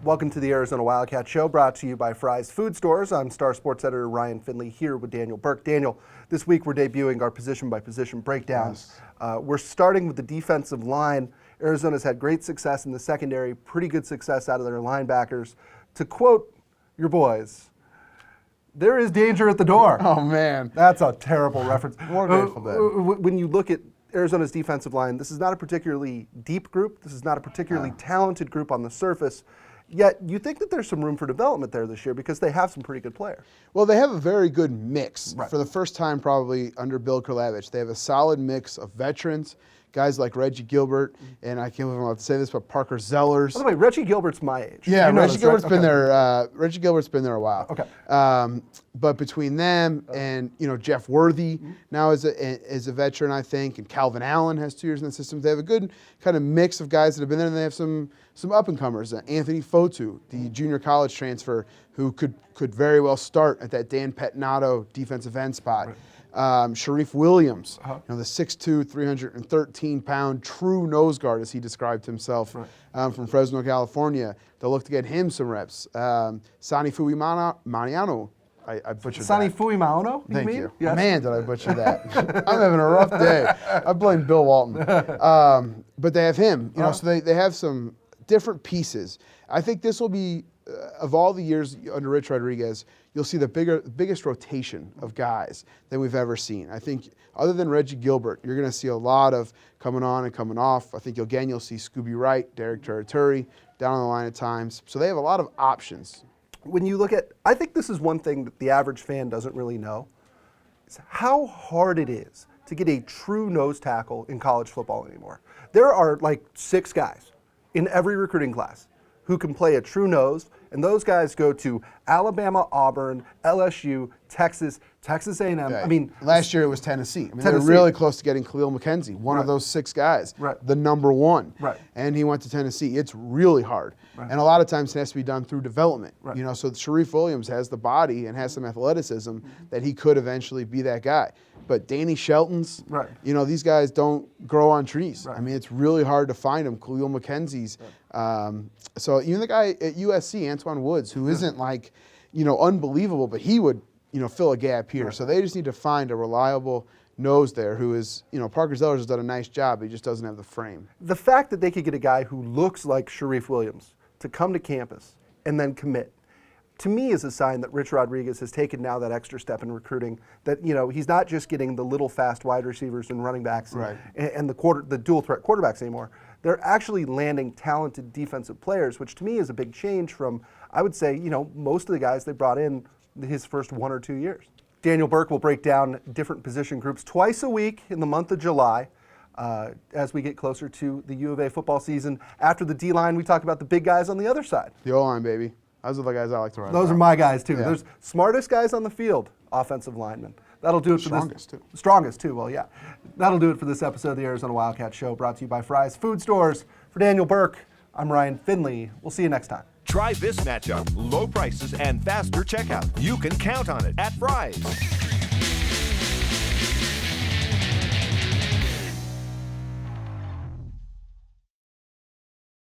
Welcome to the Arizona Wildcat Show, brought to you by Fry's Food Stores. I'm Star Sports editor Ryan Finley here with Daniel Burke. Daniel, this week we're debuting our position-by-position breakdowns. Yes. We're starting with the defensive line. Arizona's had great success in the secondary, pretty good success out of their linebackers. To quote your boys, there is danger at the door. Oh, man. That's a terrible reference. More Grateful Dead. When you look at Arizona's defensive line, this is not a particularly deep group. This is not a particularly talented group on the surface. Yet you think that there's some room for development there this year because they have some pretty good players. Well, they have a very good mix. Right. For the first time probably under Bill Kurlavich. They have a solid mix of veterans, guys like Reggie Gilbert, and I can't believe I'm allowed to say this, but Parker Zellers. By the way, Reggie Gilbert's my age. Yeah, You know Reggie this, Gilbert's right? been Okay. there. Reggie Gilbert's been there a while. Okay. But between them and Jeff Worthy now is a veteran, I think, and Calvin Allen has 2 years in the system. They have a good kind of mix of guys that have been there, and they have some up and comers. Anthony Fotu, the junior college transfer, who could very well start at that Dan Pettinato defensive end spot. Right. Sharif Williams, the 6'2", 313-pound true nose guard, as he described himself, from Fresno, California. They'll look to get him some reps. Sani Fuimaniano, I butchered Sani that. Fuimano, Thank you. Yes. Man, did I butcher that. I'm having a rough day. I blame Bill Walton. But they have him, so they have some different pieces. I think this will be, of all the years under Rich Rodriguez, you'll see the biggest rotation of guys than we've ever seen. I think other than Reggie Gilbert, you're going to see a lot of coming on and coming off. I think you'll see Scooby Wright, Derek Taraturi down on the line at times. So they have a lot of options. When you look at, I think this is one thing that the average fan doesn't really know, is how hard it is to get a true nose tackle in college football anymore. There are like 6 guys in every recruiting class who can play a true nose, and those guys go to Alabama, Auburn, LSU, Texas A&M. Okay. I mean, last year it was Tennessee. They were Tennessee. really close to getting Khalil McKenzie, one of those 6 guys, the number 1. Right. And he went to Tennessee. It's really hard. Right. And a lot of times it has to be done through development. Right. So Sharif Williams has the body and has some athleticism that he could eventually be that guy. But Danny Shelton's, these guys don't grow on trees. Right. I mean, it's really hard to find them. Khalil McKenzie's. So even the guy at USC, Antoine Woods, who isn't like, unbelievable, but he would, fill a gap here. Right. So they just need to find a reliable nose there who is, Parker Zellers has done a nice job, but he just doesn't have the frame. The fact that they could get a guy who looks like Sharif Williams to come to campus and then commit, to me is a sign that Rich Rodriguez has taken now that extra step in recruiting, that, he's not just getting the little fast wide receivers and running backs and the dual threat quarterbacks anymore. They're actually landing talented defensive players, which to me is a big change from, I would say, most of the guys they brought in his first 1 or 2 years. Daniel Burke will break down different position groups twice a week in the month of July as we get closer to the U of A football season. After the D-line, we talk about the big guys on the other side. The O-line, baby. Those are the guys I like to run. Those are my guys, too. Yeah. There's smartest guys on the field, offensive linemen. That'll do it for Strongest, this. too. Strongest, too. Well, yeah. That'll do it for this episode of the Arizona Wildcat Show, brought to you by Fry's Food Stores. For Daniel Burke, I'm Ryan Finley. We'll see you next time. Try this matchup. Low prices and faster checkout. You can count on it at Fry's.